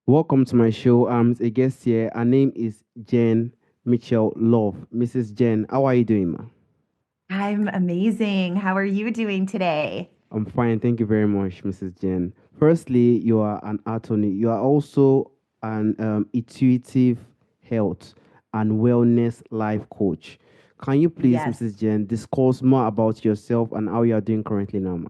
Welcome to my show. I'm a guest here. Her name is Jen Mitchell Love. Mrs. Jen, how are you doing, ma? I'm amazing. How are you doing today? I'm fine. Thank you very much, Mrs. Jen. Firstly, you are an attorney. You are also an intuitive health and wellness life coach. Can you please, Yes. Mrs. Jen, discuss more about yourself and how you are doing currently now, ma?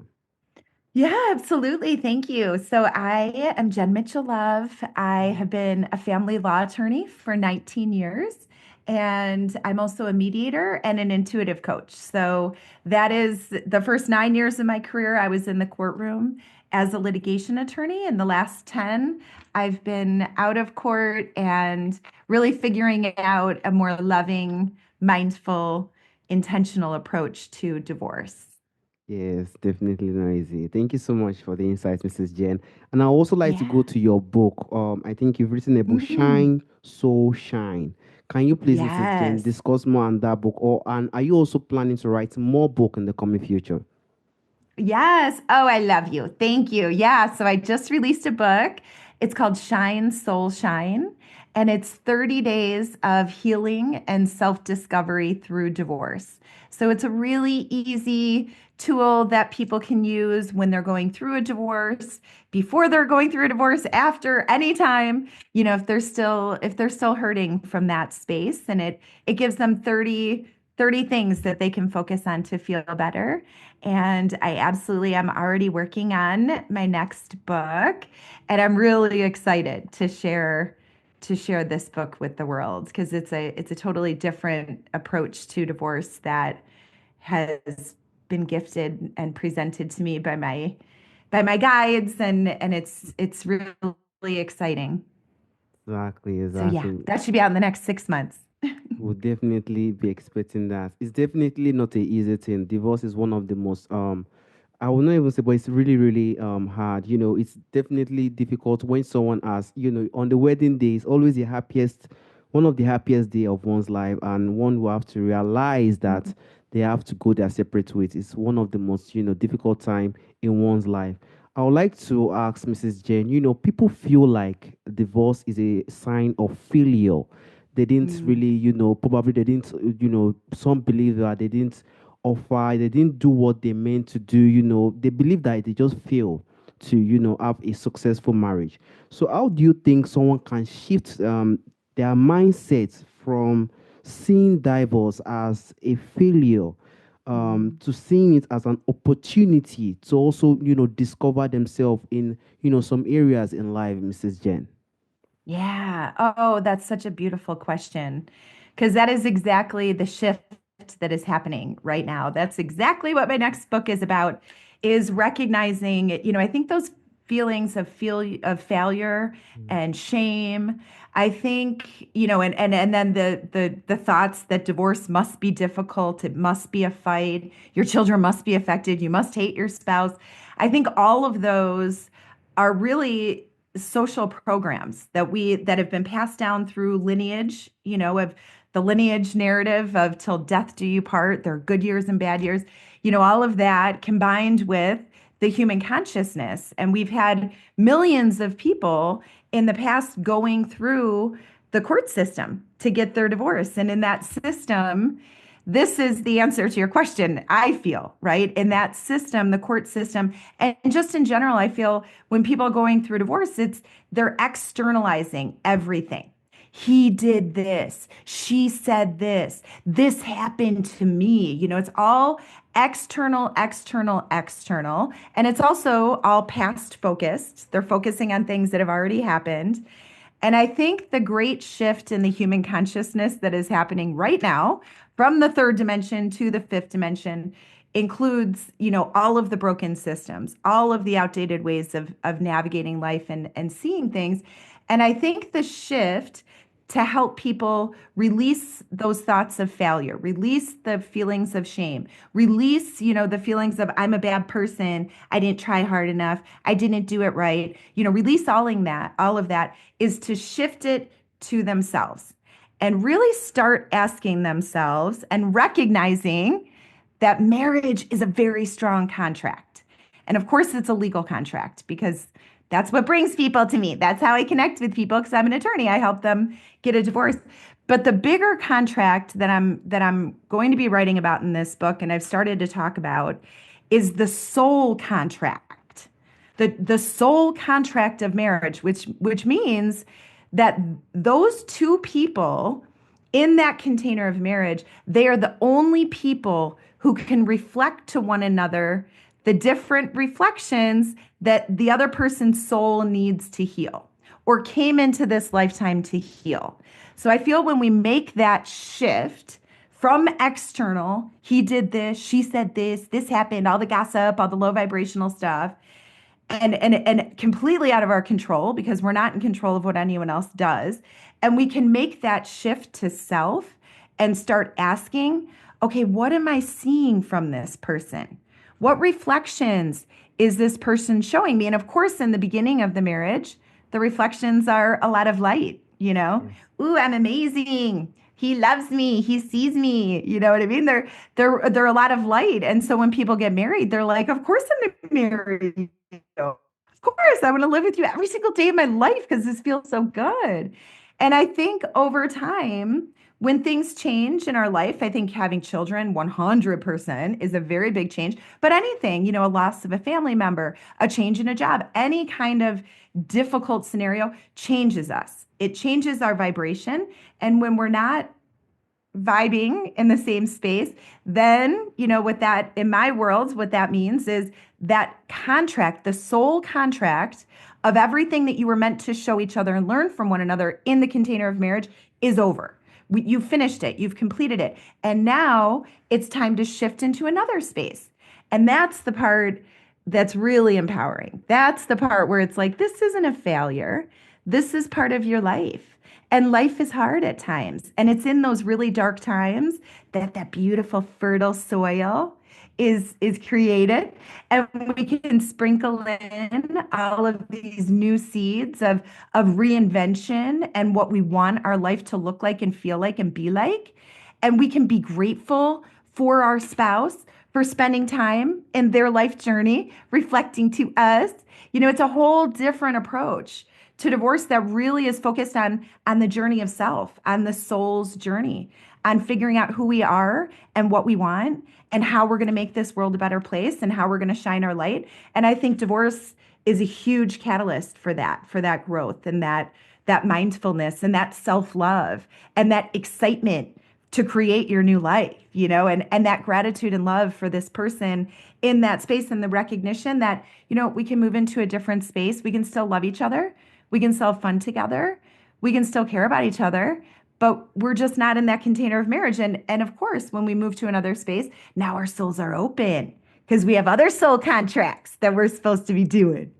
Yeah, absolutely. Thank you. So I am Jen Mitchell Love. I have been a family law attorney for 19 years, and I'm also a mediator and an intuitive coach. So that is the first 9 years of my career, I was in the courtroom as a litigation attorney, and the last 10, I've been out of court and really figuring out a more loving, mindful, intentional approach to divorce. Yes, definitely not easy. Thank you so much for the insights, Mrs. Jen. And I also like to go Yeah. to your book. I think you've written a book, Mm, Shine, Soul Shine. Can you please, Mrs. Jen, yes. discuss more on that book? Or and are you also planning to write more book in the coming future? Yes. Oh, I love you. Thank you. Yeah. So I just released a book. It's called Shine, Soul Shine, and it's 30 days of healing and self-discovery through divorce. So it's a really easy tool that people can use when they're going through a divorce, before they're going through a divorce, after, anytime, if they're still hurting from that space, and it gives them 30 things that they can focus on to feel better. And I absolutely am already working on my next book, and I'm really excited to share this book with the world because it's a totally different approach to divorce that has been gifted and presented to me by my guides, and it's really exciting. Exactly, So yeah, exactly. that should be out in the next 6 months. We'll definitely be expecting that. It's definitely not a easy thing. Divorce is one of the most I will not even say, but it's really, really hard. It's definitely difficult when someone asks, on the wedding day, it's always the happiest, one of the happiest day of one's life, and one will have to realize that they have to go their separate ways. It's one of the most, difficult time in one's life. I would like to ask Mrs. Jane, people feel like divorce is a sign of failure. They didn't Mm. really, probably they didn't, some believe that they didn't offer, they didn't do what they meant to do, they believe that they just fail to, have a successful marriage. So how do you think someone can shift their mindset from seeing divorce as a failure Mm. to seeing it as an opportunity to also, discover themselves in, some areas in life, Mrs. Jen? Yeah. Oh, that's such a beautiful question. Because that is exactly the shift that is happening right now. That's exactly what my next book is about, is recognizing, I think those feelings of failure and shame. I think, and then the thoughts that divorce must be difficult, it must be a fight, your children must be affected, you must hate your spouse. I think all of those are really social programs that have been passed down through lineage, of the lineage narrative of till death do you part, there are good years and bad years, all of that combined with the human consciousness. And we've had millions of people in the past going through the court system to get their divorce. And in that system, this is the answer to your question, I feel, right? In that system, the court system, and just in general, I feel when people are going through divorce, they're externalizing everything. He did this. She said this. This happened to me. It's all external, external, external. And it's also all past focused. They're focusing on things that have already happened. And I think the great shift in the human consciousness that is happening right now from the third dimension to the fifth dimension includes, all of the broken systems, all of the outdated ways of navigating life and seeing things. And I think the shift to help people release those thoughts of failure, release the feelings of shame, release, the feelings of I'm a bad person, I didn't try hard enough, I didn't do it right, release all of that is to shift it to themselves and really start asking themselves and recognizing that marriage is a very strong contract. And of course, it's a legal contract because That's what brings people to me. That's how I connect with people because I'm an attorney. I help them get a divorce. But the bigger contract that I'm going to be writing about in this book, and I've started to talk about, is the soul contract. The soul contract of marriage, which means that those two people in that container of marriage, they are the only people who can reflect to one another the different reflections that the other person's soul needs to heal or came into this lifetime to heal. So I feel when we make that shift from external, he did this, she said this happened, all the gossip, all the low vibrational stuff, and completely out of our control because we're not in control of what anyone else does. And we can make that shift to self and start asking, okay, what am I seeing from this person? What reflections is this person showing me? And of course, in the beginning of the marriage, the reflections are a lot of light, you know? Yes. Ooh, I'm amazing. He loves me. He sees me. You know what I mean? They're a lot of light. And so when people get married, they're like, of course I'm gonna marry you. Of course, I want to live with you every single day of my life because this feels so good. And I think over time, when things change in our life, I think having children 100% is a very big change. But anything, a loss of a family member, a change in a job, any kind of difficult scenario changes us. It changes our vibration. And when we're not vibing in the same space, then, what that in my world, what that means is that contract, the soul contract of everything that you were meant to show each other and learn from one another in the container of marriage is over. You've finished it, you've completed it. And now it's time to shift into another space. And that's the part that's really empowering. That's the part where it's like, this isn't a failure. This is part of your life. And life is hard at times. And it's in those really dark times that that beautiful fertile soil is created. And we can sprinkle in all of these new seeds of reinvention and what we want our life to look like and feel like and be like. And we can be grateful for our spouse for spending time in their life journey, reflecting to us. It's a whole different approach to divorce that really is focused on the journey of self, on the soul's journey, on figuring out who we are and what we want and how we're going to make this world a better place and how we're going to shine our light. And I think divorce is a huge catalyst for that growth and that mindfulness and that self-love and that excitement to create your new life, and that gratitude and love for this person in that space and the recognition that, we can move into a different space. We can still love each other. We can still have fun together. We can still care about each other, but we're just not in that container of marriage. And of course, when we move to another space, now our souls are open because we have other soul contracts that we're supposed to be doing.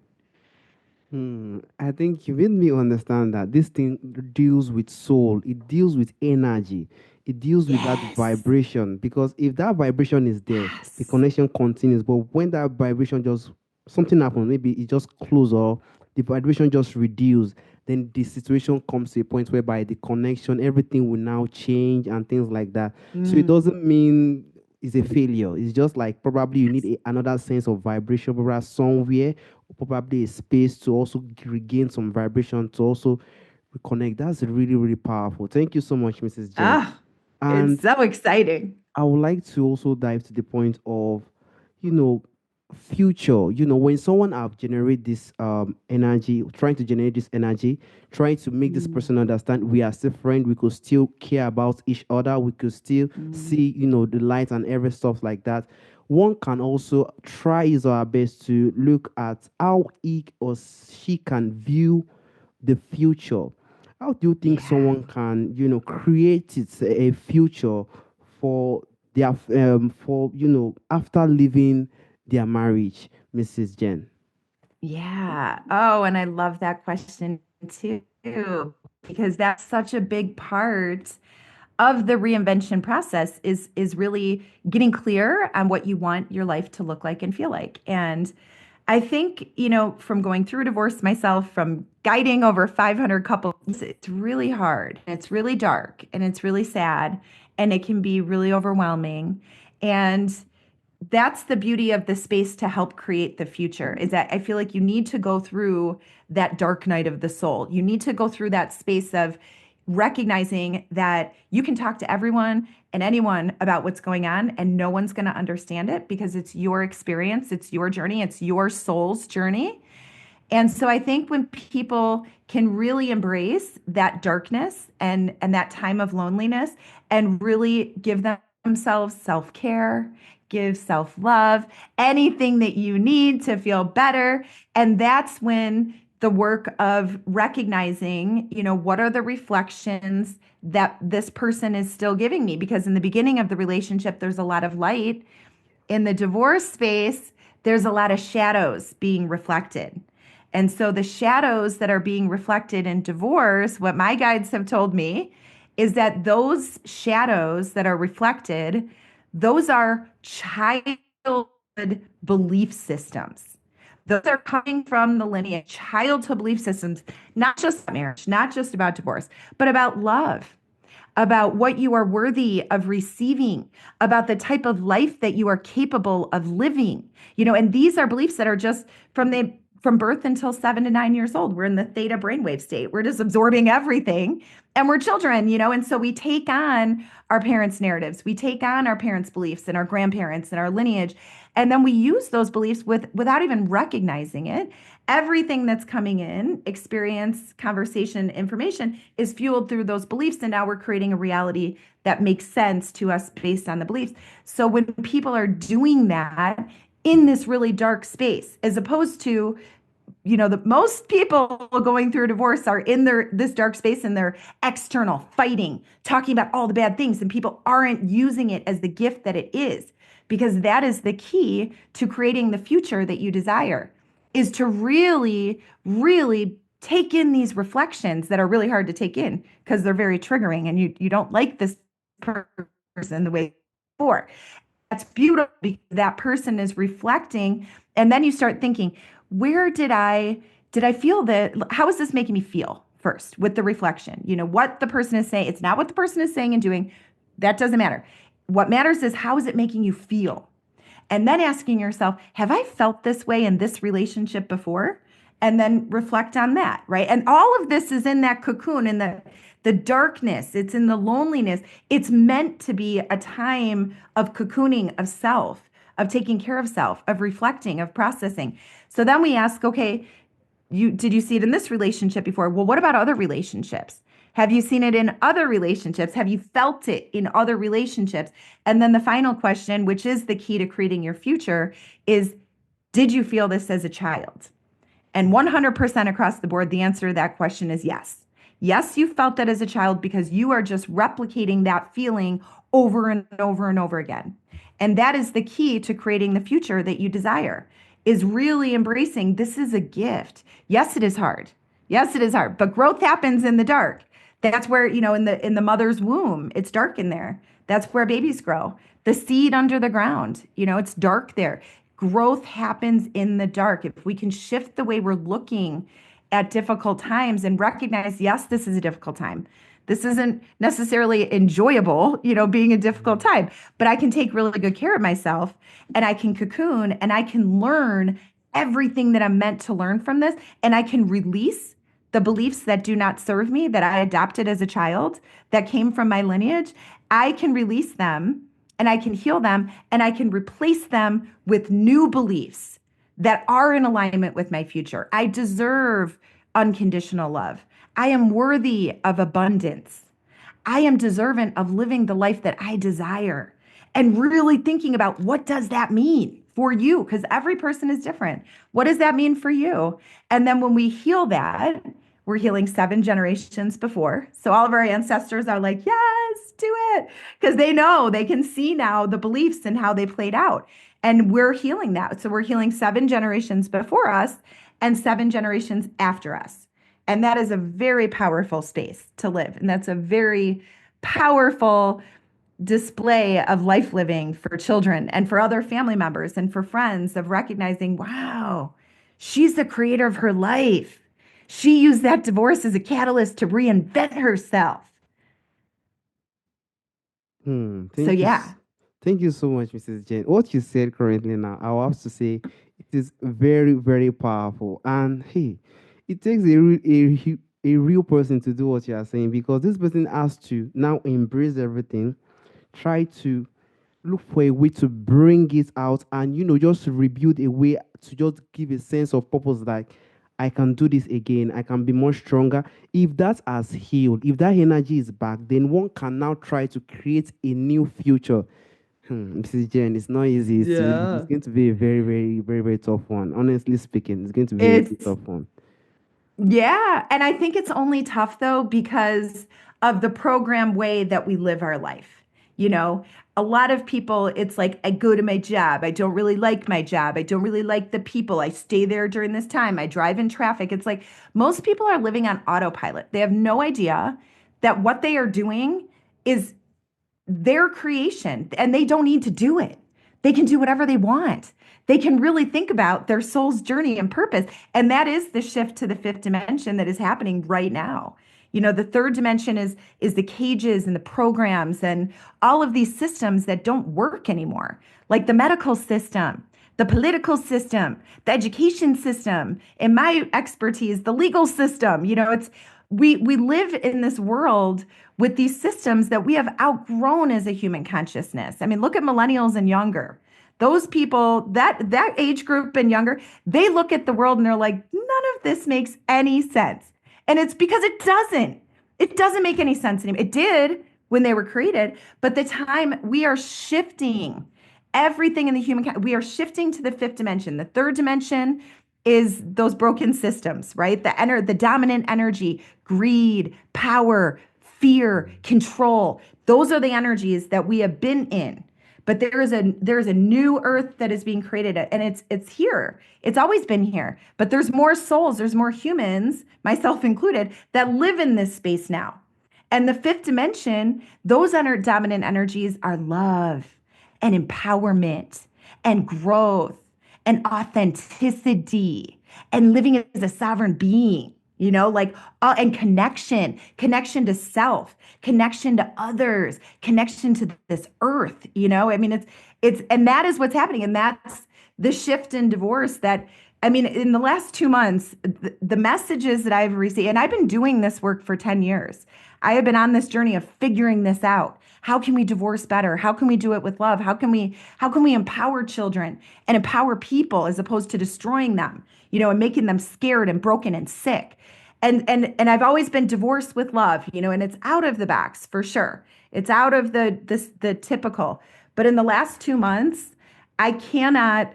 I think you made me understand that this thing deals with soul, it deals with energy, it deals with that Yes. vibration. Because if that vibration is there, the Yes. connection continues. But when that vibration just something happens, maybe it just close or the vibration just reduce, then the situation comes to a point whereby the connection, everything will now change and things like that. So it Mm. doesn't mean it's a failure. It's just like probably you need another sense of vibration, probably somewhere probably a space to also regain some vibration to also reconnect. That's really, really powerful. Thank you so much, Mrs. Jen. Ah, it's And so exciting. I would like to also dive to the point of, you know, future. When someone have generate this energy, trying to generate this energy, trying to make this Mm. person understand we are still friends, we could still care about each other, we could still Mm. see, the light and every stuff like that. One can also try his or her best to look at how he or she can view the future. How do you think Yeah. someone can, create a future for their for after leaving their marriage, Mrs. Jen? Yeah. Oh, and I love that question too, because that's such a big part of the reinvention process is really getting clear on what you want your life to look like and feel like. And I think, from going through divorce myself, from guiding over 500 couples, it's really hard. It's really dark and it's really sad and it can be really overwhelming. And that's the beauty of the space to help create the future, is that I feel like you need to go through that dark night of the soul. You need to go through that space of recognizing that you can talk to everyone and anyone about what's going on and no one's going to understand it because it's your experience, it's your journey, it's your soul's journey. And so I think when people can really embrace that darkness and that time of loneliness and really give themselves self-care, give self-love, anything that you need to feel better, and that's when the work of recognizing, what are the reflections that this person is still giving me, because in the beginning of the relationship there's a lot of light. In the divorce space, there's a lot of shadows being reflected. And so the shadows that are being reflected in divorce, what my guides have told me is that those shadows that are reflected, those are childhood belief systems. Those are coming from the lineage, childhood belief systems, not just about marriage, not just about divorce, but about love, about what you are worthy of receiving, about the type of life that you are capable of living. And these are beliefs that are just from birth until 7 to 9 years old. We're in the theta brainwave state. We're just absorbing everything. And we're children, and so we take on our parents' narratives. We take on our parents' beliefs and our grandparents and our lineage. And then we use those beliefs without even recognizing it. Everything that's coming in, experience, conversation, information, is fueled through those beliefs. And now we're creating a reality that makes sense to us based on the beliefs. So when people are doing that in this really dark space, as opposed to, the most people going through a divorce are in this dark space and they're external fighting, talking about all the bad things, and people aren't using it as the gift that it is, because that is the key to creating the future that you desire, is to really, really take in these reflections that are really hard to take in because they're very triggering and you don't like this person the way before. That's beautiful because that person is reflecting. And then you start thinking, where did I feel that? How is this making me feel first with the reflection? What the person is saying. It's not what the person is saying and doing. That doesn't matter. What matters is, how is it making you feel? And then asking yourself, have I felt this way in this relationship before? And then reflect on that, right? And all of this is in that cocoon, in the darkness, it's in the loneliness. It's meant to be a time of cocooning of self, of taking care of self, of reflecting, of processing. So then we ask, okay, did you see it in this relationship before? Well, what about other relationships? Have you seen it in other relationships? Have you felt it in other relationships? And then the final question, which is the key to creating your future, is, did you feel this as a child? And 100% across the board, the answer to that question is yes. Yes, you felt that as a child because you are just replicating that feeling over and over and over again. And that is the key to creating the future that you desire, is really embracing this is a gift. Yes, it is hard. Yes, it is hard, but growth happens in the dark. That's where, in the mother's womb, it's dark in there. That's where babies grow. The seed under the ground, it's dark there. Growth happens in the dark. If we can shift the way we're looking at difficult times and recognize, yes, this is a difficult time. This isn't necessarily enjoyable, being a difficult time, but I can take really good care of myself and I can cocoon and I can learn everything that I'm meant to learn from this. And I can release the beliefs that do not serve me, that I adopted as a child, that came from my lineage. I can release them and I can heal them and I can replace them with new beliefs that are in alignment with my future. I deserve unconditional love. I am worthy of abundance. I am deserving of living the life that I desire. And really thinking about, what does that mean for you? Because every person is different. What does that mean for you? And then when we heal that, we're healing 7 generations before. So all of our ancestors are like, yes, do it. Because they know, they can see now the beliefs and how they played out. And we're healing that. So we're healing 7 generations before us and 7 generations after us. And that is a very powerful space to live. And that's a very powerful display of life living for children and for other family members and for friends, of recognizing, wow, she's the creator of her life. She used that divorce as a catalyst to reinvent herself. So Thank you. yeah. Thank you so much, Mrs. Jane. What you said currently now, I will have to say it is very, very powerful. And hey, it takes a real person to do what you are saying, because this person has to now embrace everything, try to look for a way to bring it out, and just to rebuild a way to just give a sense of purpose, like I can do this again, I can be more stronger. If that has healed, if that energy is back, then one can now try to create a new future. Mrs. Jen, it's not easy. It's Yeah. going to be a very, very, very, very tough one. Honestly speaking, it's going to be a very It's tough one. Yeah, and I think it's only tough though because of the program way that we live our life. You know, a lot of people, it's like, I go to my job. I don't really like my job. I don't really like the people. I stay there during this time. I drive in traffic. It's like most people are living on autopilot. They have no idea that what they are doing is their creation and they don't need to do it. They can do whatever they want. They can really think about their soul's journey and purpose. And that is the shift to the fifth dimension that is happening right now. You know, the third dimension is the cages and the programs and all of these systems that don't work anymore, like the medical system, the political system, the education system, in my expertise, the legal system. You know, it's we live in this world with these systems that we have outgrown as a human consciousness. I mean, look at millennials and younger. Those people, that age group and younger, they look at the world and they're like, none of this makes any sense. And it's because it doesn't. It doesn't make any sense anymore. It did when they were created, but the time we are shifting everything in the we are shifting to the fifth dimension. The third dimension is those broken systems, right? The dominant energy, greed, power, fear, control. Those are the energies that we have been in. But there is a new earth that is being created, and it's here. It's always been here. But there's more souls, there's more humans, myself included, that live in this space now. And the fifth dimension, those dominant energies are love and empowerment and growth and authenticity and living as a sovereign being, like and connection to self, connection to others, connection to this earth. I mean, and that is what's happening. And that's the shift in divorce that, I mean, in the last 2 months, the messages that I've received, and I've been doing this work for 10 years. I have been on this journey of figuring this out. How can we divorce better? How can we do it with love? How can we empower children and empower people as opposed to destroying them, and making them scared and broken and sick? And I've always been divorced with love, and it's out of the box for sure. It's out of the typical. But in the last 2 months, I cannot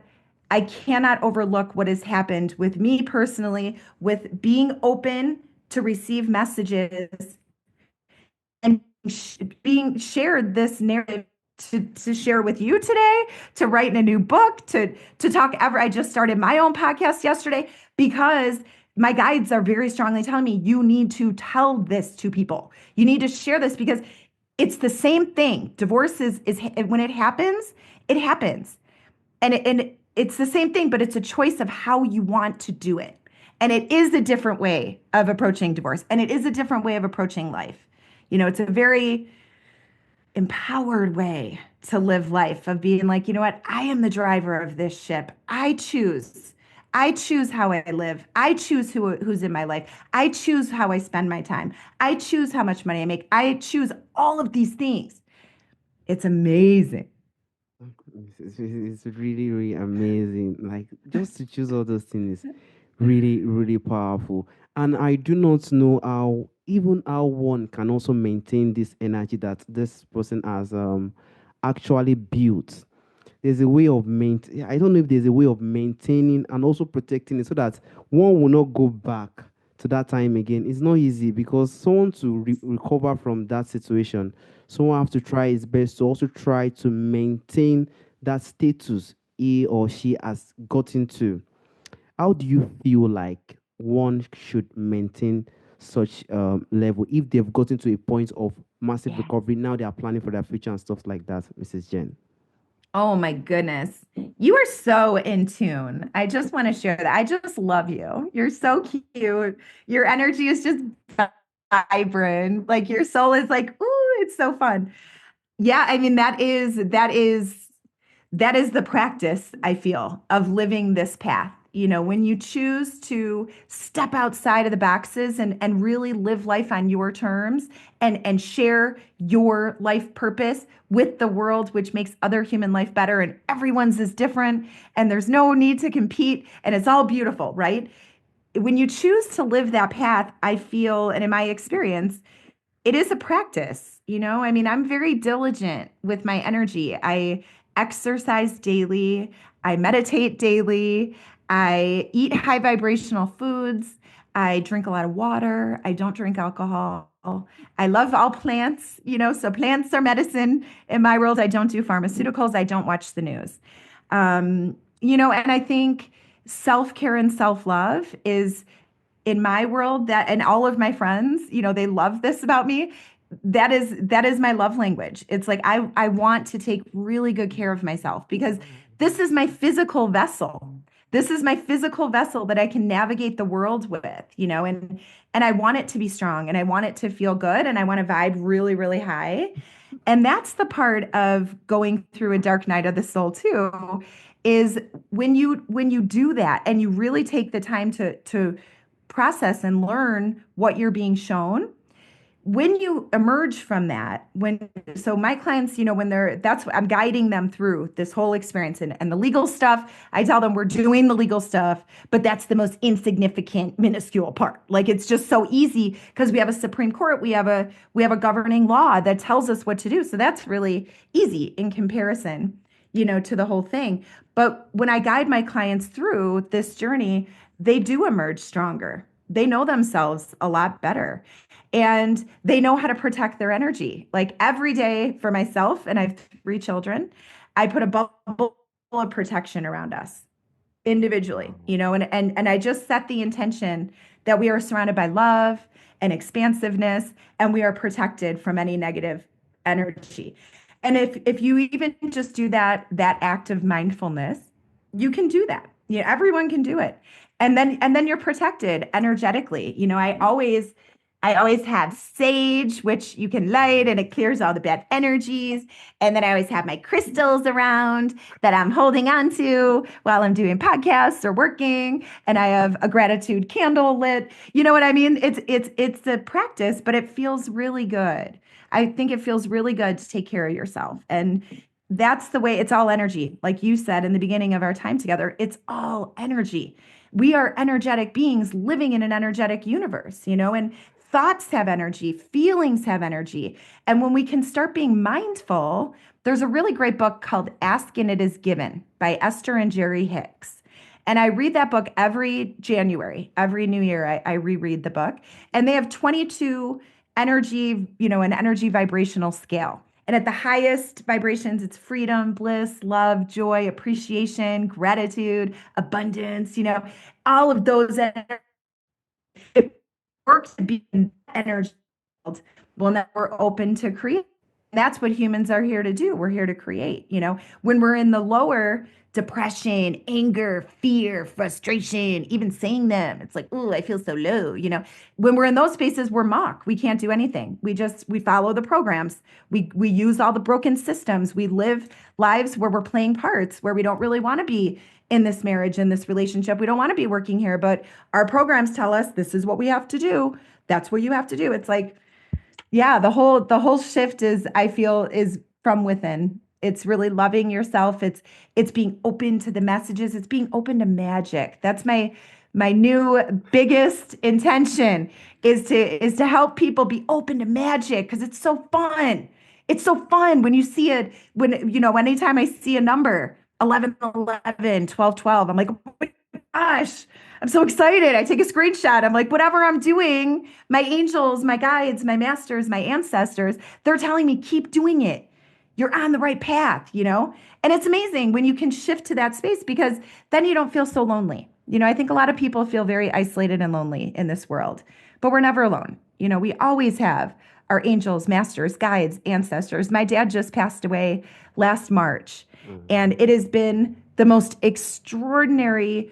I cannot overlook what has happened with me personally, with being open to receive messages and being shared this narrative to share with you today, to write in a new book, to talk ever. I just started my own podcast yesterday because my guides are very strongly telling me you need to tell this to people. You need to share this because it's the same thing. Divorce is when it happens, it happens. And it's the same thing, but it's a choice of how you want to do it. And it is a different way of approaching divorce. And it is a different way of approaching life. It's a very empowered way to live life of being like, you know what? I am the driver of this ship. I choose. I choose how I live. I choose who's in my life. I choose how I spend my time. I choose how much money I make. I choose all of these things. It's amazing. It's really, really amazing. Like, just to choose all those things is really, really powerful. And I do not know how one can also maintain this energy that this person has actually built. There's a way of maintaining. I don't know if there's a way of maintaining and also protecting it so that one will not go back to that time again. It's not easy, because someone to recover from that situation, someone have to try his best to also try to maintain that status he or she has gotten to. How do you feel like one should maintain such level if they've gotten to a point of massive Yeah. recovery? Now they are planning for their future and stuff like that, Mrs. Jen. Oh my goodness. You are so in tune. I just want to share that. I just love you. You're so cute. Your energy is just vibrant. Like your soul is like, ooh, it's so fun. Yeah, I mean that is the practice, I feel, of living this path. When you choose to step outside of the boxes and really live life on your terms and share your life purpose with the world, which makes other human life better, and everyone's is different, and there's no need to compete, and it's all beautiful, right? When you choose to live that path, I feel, and in my experience, it is a practice. I mean, I'm very diligent with my energy. I exercise daily, I meditate daily, I eat high vibrational foods, I drink a lot of water, I don't drink alcohol. I love all plants, so plants are medicine in my world. I don't do pharmaceuticals, I don't watch the news. And I think self-care and self-love is, in my world, that, and all of my friends, they love this about me. That is my love language. It's like I want to take really good care of myself because this is my physical vessel. This is my physical vessel that I can navigate the world with, and I want it to be strong, and I want it to feel good, and I want to vibe really, really high. And that's the part of going through a dark night of the soul too, is when you do that and you really take the time to process and learn what you're being shown. When you emerge from that, so my clients, when that's what I'm guiding them through this whole experience, and the legal stuff, I tell them we're doing the legal stuff, but that's the most insignificant, minuscule part. Like, it's just so easy because we have a Supreme Court, we have a governing law that tells us what to do. So that's really easy in comparison, to the whole thing. But when I guide my clients through this journey, they do emerge stronger. They know themselves a lot better, and they know how to protect their energy. Like, every day for myself, and I have 3 children, I put a bubble of protection around us individually, and I just set the intention that we are surrounded by love and expansiveness, and we are protected from any negative energy. And if you even just do that act of mindfulness, you can do that. Everyone can do it. And then you're protected energetically. I always have sage, which you can light and it clears all the bad energies. And then I always have my crystals around that I'm holding on to while I'm doing podcasts or working. And I have a gratitude candle lit. You know what I mean? It's a practice, but it feels really good. I think it feels really good to take care of yourself. And that's the way. It's all energy. Like you said in the beginning of our time together, it's all energy. We are energetic beings living in an energetic universe, and thoughts have energy, feelings have energy. And when we can start being mindful, there's a really great book called Ask and It Is Given by Esther and Jerry Hicks. And I read that book every January, every new year, I reread the book. And they have 22 energy, an energy vibrational scale. And at the highest vibrations, it's freedom, bliss, love, joy, appreciation, gratitude, abundance, all of those. It works to be in that energy world. Well, now we're open to create. That's what humans are here to do. We're here to create. When we're in the lower depression, anger, fear, frustration, even saying them, it's like, oh, I feel so low. When we're in those spaces, we're mock. We can't do anything. We follow the programs. We use all the broken systems. We live lives where we're playing parts, where we don't really want to be in this marriage, in this relationship. We don't want to be working here, but our programs tell us this is what we have to do. That's what you have to do. It's like, yeah, the whole shift is, I feel, is from within. It's really loving yourself. It's being open to the messages. It's being open to magic. That's my new biggest intention, is to help people be open to magic because it's so fun. It's so fun when you see it, anytime I see a number, 11, 11, 12, 12, I'm like, oh my gosh, I'm so excited. I take a screenshot. I'm like, whatever I'm doing, my angels, my guides, my masters, my ancestors, they're telling me, keep doing it. You're on the right path. And it's amazing when you can shift to that space because then you don't feel so lonely. I think a lot of people feel very isolated and lonely in this world, but we're never alone. We always have our angels, masters, guides, ancestors. My dad just passed away last March, and it has been the most extraordinary,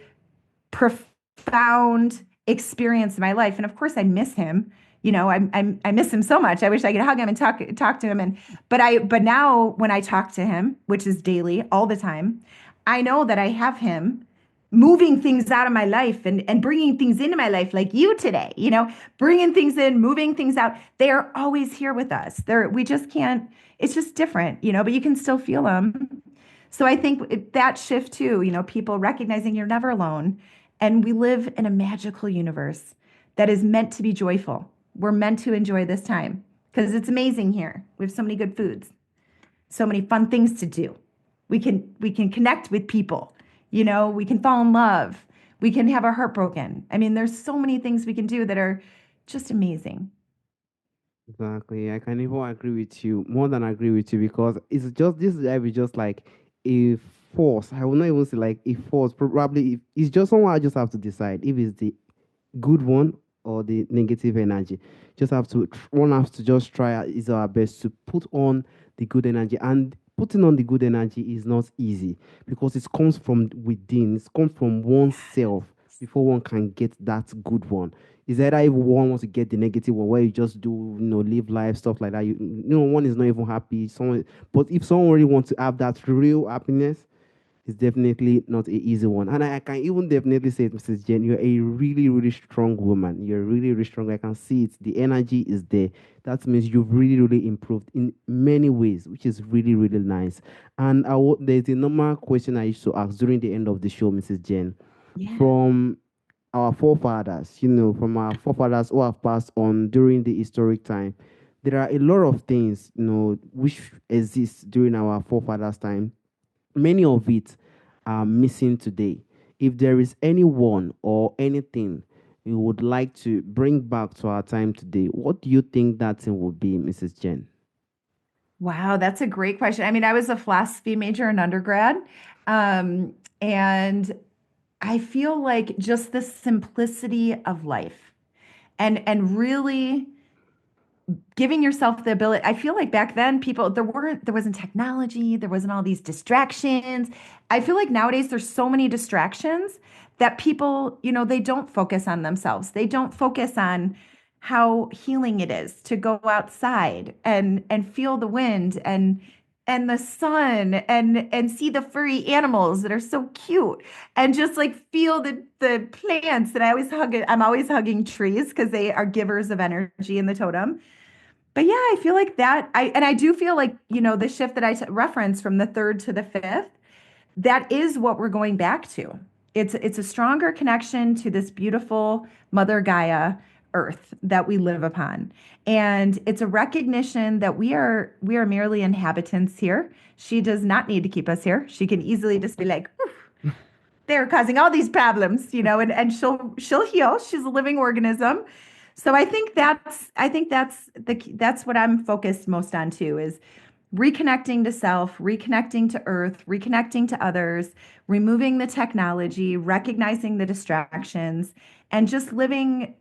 profound experience in my life. And of course, I miss him. I miss him so much. I wish I could hug him and talk to him. But now when I talk to him, which is daily, all the time, I know that I have him moving things out of my life and bringing things into my life like you today, bringing things in, moving things out. They are always here with us. We just can't, it's just different, but you can still feel them. So I think that shift too, people recognizing you're never alone. And we live in a magical universe that is meant to be joyful. We're meant to enjoy this time because it's amazing here. We have so many good foods, so many fun things to do. We can connect with people, we can fall in love, we can have our heart broken. I mean, there's so many things we can do that are just amazing. Exactly. I can even agree with you, more than agree with you, because it's just this life is just like a force. I will not even say like a force. Probably it's just someone I just have to decide if it's the good one or the negative energy. Just have to one has to just try is our best to put on the good energy, and putting on the good energy is not easy because it comes from within. It comes from oneself before one can get that good one. Is either if one wants to get the negative one where you just do live life stuff like that. One is not even happy. Someone, but if someone really wants to have that real happiness, it's definitely not an easy one. And I can even definitely say it, Mrs. Jen, you're a really, really strong woman. You're really, really strong. I can see it. The energy is there. That means you've really, really improved in many ways, which is really, really nice. And there's a normal question I used to ask during the end of the show, Mrs. Jen. Yeah. From our forefathers, from our forefathers who have passed on during the historic time, there are a lot of things, which exist during our forefathers' time. Many of it are missing today. If there is anyone or anything you would like to bring back to our time today, what do you think that thing would be, Mrs. Jen? Wow, that's a great question. I mean, I was a philosophy major in undergrad, and I feel like just the simplicity of life and really giving yourself the ability. I feel like back then people there wasn't technology, there wasn't all these distractions. I feel like nowadays there's so many distractions that people, they don't focus on themselves. They don't focus on how healing it is to go outside and feel the wind and the sun and see the furry animals that are so cute and just like feel the plants. And I'm always hugging trees because they are givers of energy in the totem. But yeah, I feel like that I do feel like, the shift that referenced from the third to the fifth, that is what we're going back to. It's a stronger connection to this beautiful Mother Gaia earth that we live upon. And it's a recognition that we are merely inhabitants here. She does not need to keep us here. She can easily just be like, they're causing all these problems, and she'll heal. She's a living organism. So I think that's what I'm focused most on too is reconnecting to self, reconnecting to earth, reconnecting to others, removing the technology, recognizing the distractions, and just living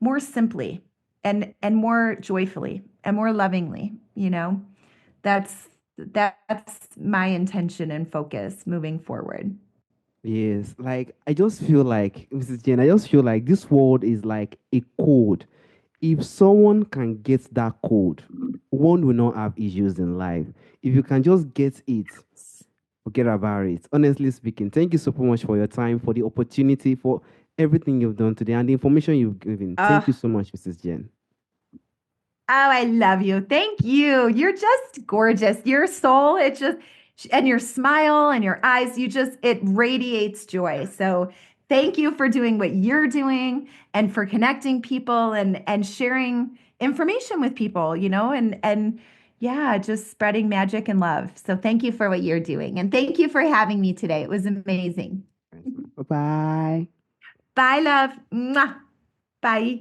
more simply and more joyfully and more lovingly. That's my intention and focus moving forward. Yes, like I just feel like, Mrs. Jen, I just feel like this world is like a code. If someone can get that code, one will not have issues in life. If you can just get it, forget about it. Honestly speaking, thank you so much for your time, for the opportunity, for everything you've done today, and the information you've given. Thank you Oh, so much, Mrs. Jen. I love you. Thank you. You're just gorgeous. Your soul, and your smile and your eyes, it radiates joy. So thank you for doing what you're doing and for connecting people and sharing information with people, and yeah, just spreading magic and love. So thank you for what you're doing. And thank you for having me today. It was amazing. Bye bye. Bye, love. Mwah. Bye.